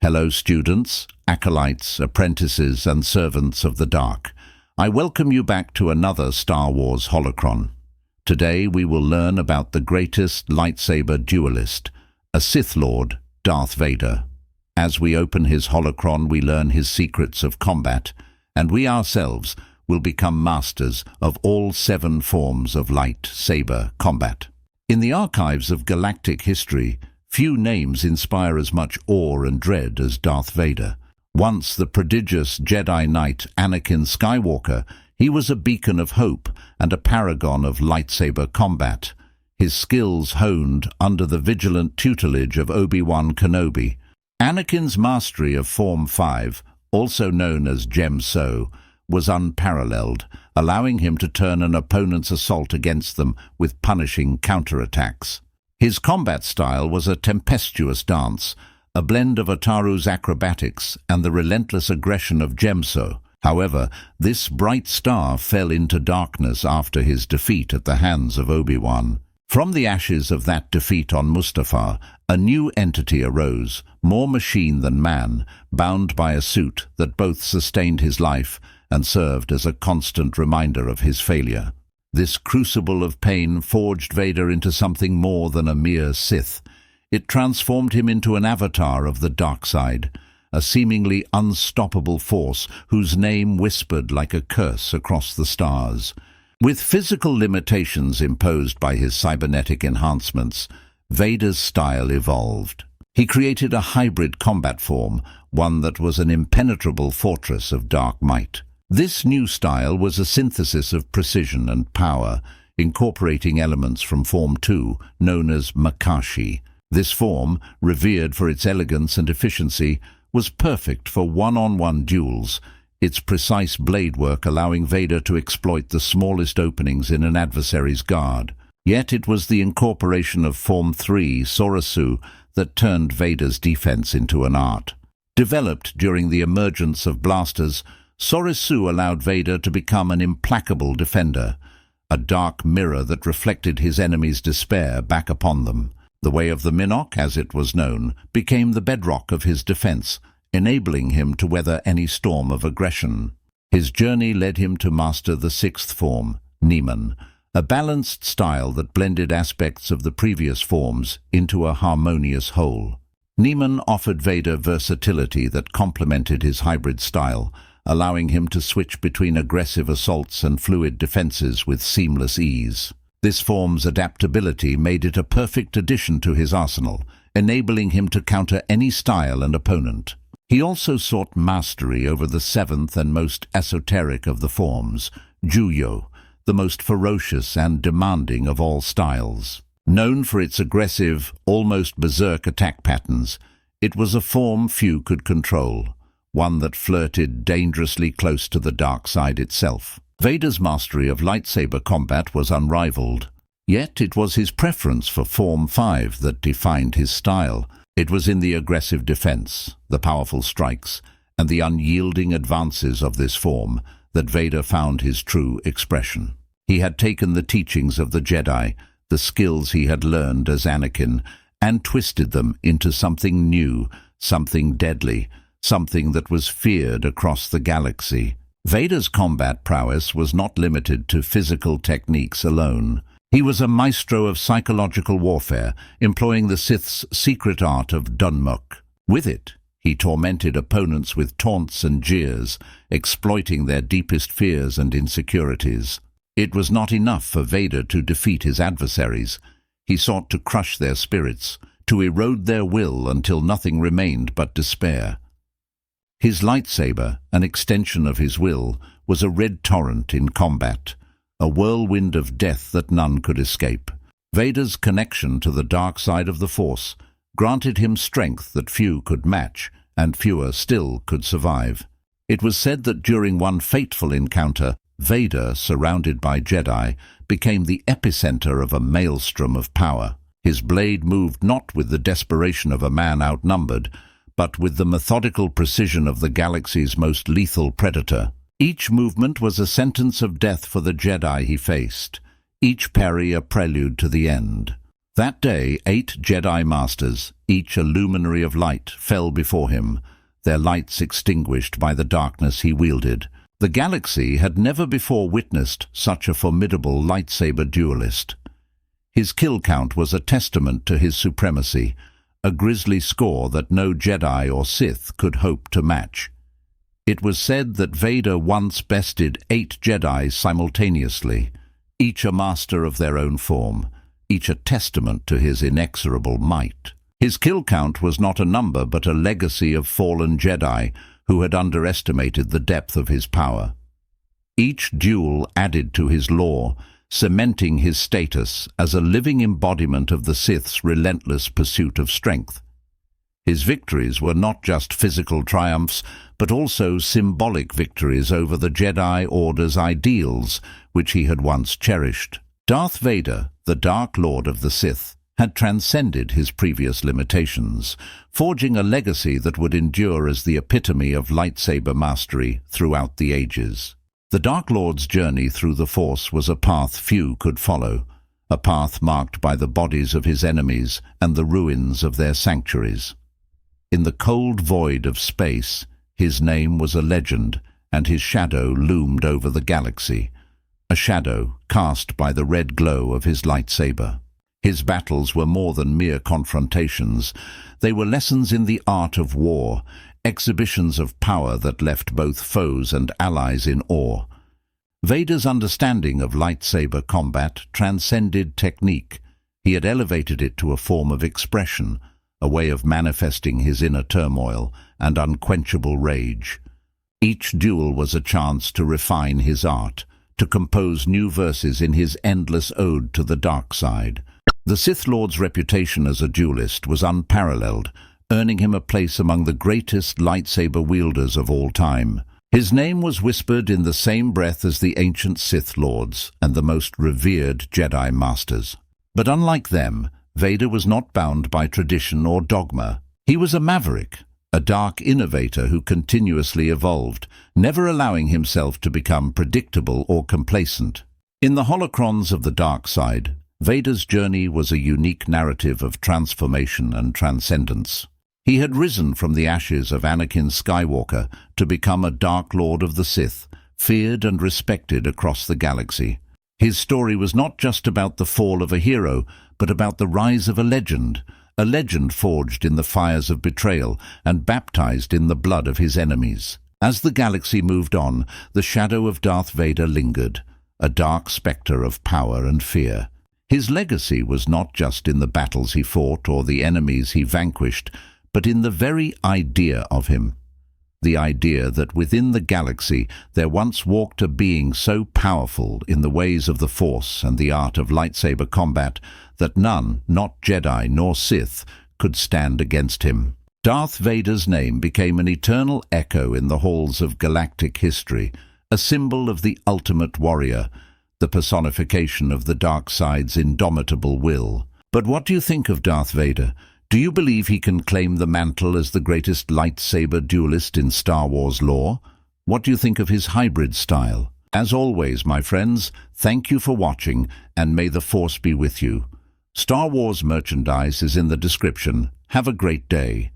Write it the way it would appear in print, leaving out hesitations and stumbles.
Hello students, acolytes, apprentices and servants of the dark. I welcome you back to another Star Wars holocron. Today we will learn about the greatest lightsaber duelist, a Sith Lord, Darth Vader. As we open his holocron we learn his secrets of combat, and we ourselves will become masters of all 7 forms of lightsaber combat. In the archives of galactic history, few names inspire as much awe and dread as Darth Vader. Once the prodigious Jedi Knight Anakin Skywalker, he was a beacon of hope and a paragon of lightsaber combat, his skills honed under the vigilant tutelage of Obi-Wan Kenobi. Anakin's mastery of Form 5, also known as Gemso, was unparalleled, allowing him to turn an opponent's assault against them with punishing counterattacks. His combat style was a tempestuous dance, a blend of Ataru's acrobatics and the relentless aggression of Gemso. However, this bright star fell into darkness after his defeat at the hands of Obi-Wan. From the ashes of that defeat on Mustafar, a new entity arose, more machine than man, bound by a suit that both sustained his life and served as a constant reminder of his failure. This crucible of pain forged Vader into something more than a mere Sith. It transformed him into an avatar of the dark side, a seemingly unstoppable force whose name whispered like a curse across the stars. With physical limitations imposed by his cybernetic enhancements, Vader's style evolved. He created a hybrid combat form, one that was an impenetrable fortress of dark might. This new style was a synthesis of precision and power, incorporating elements from Form 2, known as Makashi. This form, revered for its elegance and efficiency, was perfect for one-on-one duels, its precise blade work allowing Vader to exploit the smallest openings in an adversary's guard. Yet it was the incorporation of Form 3, Soresu, that turned Vader's defense into an art. Developed during the emergence of blasters, Soresu allowed Vader to become an implacable defender, a dark mirror that reflected his enemies' despair back upon them. The Way of the Minnock, as it was known, became the bedrock of his defense, enabling him to weather any storm of aggression. His journey led him to master the 6th form, Nieman, a balanced style that blended aspects of the previous forms into a harmonious whole. Nieman offered Vader versatility that complemented his hybrid style, allowing him to switch between aggressive assaults and fluid defenses with seamless ease. This form's adaptability made it a perfect addition to his arsenal, enabling him to counter any style and opponent. He also sought mastery over the 7th and most esoteric of the forms, Juyo, the most ferocious and demanding of all styles. Known for its aggressive, almost berserk attack patterns, it was a form few could control, one that flirted dangerously close to the dark side itself. Vader's mastery of lightsaber combat was unrivaled, yet it was his preference for Form 5 that defined his style. It was in the aggressive defense, the powerful strikes, and the unyielding advances of this form that Vader found his true expression. He had taken the teachings of the Jedi, the skills he had learned as Anakin, and twisted them into something new, something deadly, something that was feared across the galaxy. Vader's combat prowess was not limited to physical techniques alone. He was a maestro of psychological warfare, employing the Sith's secret art of Dunmuk. With it, he tormented opponents with taunts and jeers, exploiting their deepest fears and insecurities. It was not enough for Vader to defeat his adversaries. He sought to crush their spirits, to erode their will until nothing remained but despair. His lightsaber, an extension of his will, was a red torrent in combat, a whirlwind of death that none could escape. Vader's connection to the dark side of the Force granted him strength that few could match, and fewer still could survive. It was said that during one fateful encounter, Vader, surrounded by Jedi, became the epicenter of a maelstrom of power. His blade moved not with the desperation of a man outnumbered, but with the methodical precision of the galaxy's most lethal predator. Each movement was a sentence of death for the Jedi he faced, each parry a prelude to the end. That day, 8 Jedi Masters, each a luminary of light, fell before him, their lights extinguished by the darkness he wielded. The galaxy had never before witnessed such a formidable lightsaber duelist. His kill count was a testament to his supremacy, a grisly score that no Jedi or Sith could hope to match. It was said that Vader once bested 8 Jedi simultaneously, each a master of their own form, each a testament to his inexorable might. His kill count was not a number but a legacy of fallen Jedi who had underestimated the depth of his power. Each duel added to his lore, cementing his status as a living embodiment of the Sith's relentless pursuit of strength. His victories were not just physical triumphs, but also symbolic victories over the Jedi Order's ideals, which he had once cherished. Darth Vader, the Dark Lord of the Sith, had transcended his previous limitations, forging a legacy that would endure as the epitome of lightsaber mastery throughout the ages. The Dark Lord's journey through the Force was a path few could follow, a path marked by the bodies of his enemies and the ruins of their sanctuaries. In the cold void of space, his name was a legend, and his shadow loomed over the galaxy, a shadow cast by the red glow of his lightsaber. His battles were more than mere confrontations. They were lessons in the art of war, exhibitions of power that left both foes and allies in awe. Vader's understanding of lightsaber combat transcended technique. He had elevated it to a form of expression, a way of manifesting his inner turmoil and unquenchable rage. Each duel was a chance to refine his art, to compose new verses in his endless ode to the dark side. The Sith Lord's reputation as a duelist was unparalleled, earning him a place among the greatest lightsaber wielders of all time. His name was whispered in the same breath as the ancient Sith Lords and the most revered Jedi Masters. But unlike them, Vader was not bound by tradition or dogma. He was a maverick, a dark innovator who continuously evolved, never allowing himself to become predictable or complacent. In the holocrons of the dark side, Vader's journey was a unique narrative of transformation and transcendence. He had risen from the ashes of Anakin Skywalker to become a Dark Lord of the Sith, feared and respected across the galaxy. His story was not just about the fall of a hero, but about the rise of a legend forged in the fires of betrayal and baptized in the blood of his enemies. As the galaxy moved on, the shadow of Darth Vader lingered, a dark spectre of power and fear. His legacy was not just in the battles he fought or the enemies he vanquished, but in the very idea of him. The idea that within the galaxy there once walked a being so powerful in the ways of the Force and the art of lightsaber combat that none, not Jedi nor Sith, could stand against him. Darth Vader's name became an eternal echo in the halls of galactic history, a symbol of the ultimate warrior, the personification of the dark side's indomitable will. But what do you think of Darth Vader? Do you believe he can claim the mantle as the greatest lightsaber duelist in Star Wars lore? What do you think of his hybrid style? As always, my friends, thank you for watching, and may the Force be with you. Star Wars merchandise is in the description. Have a great day.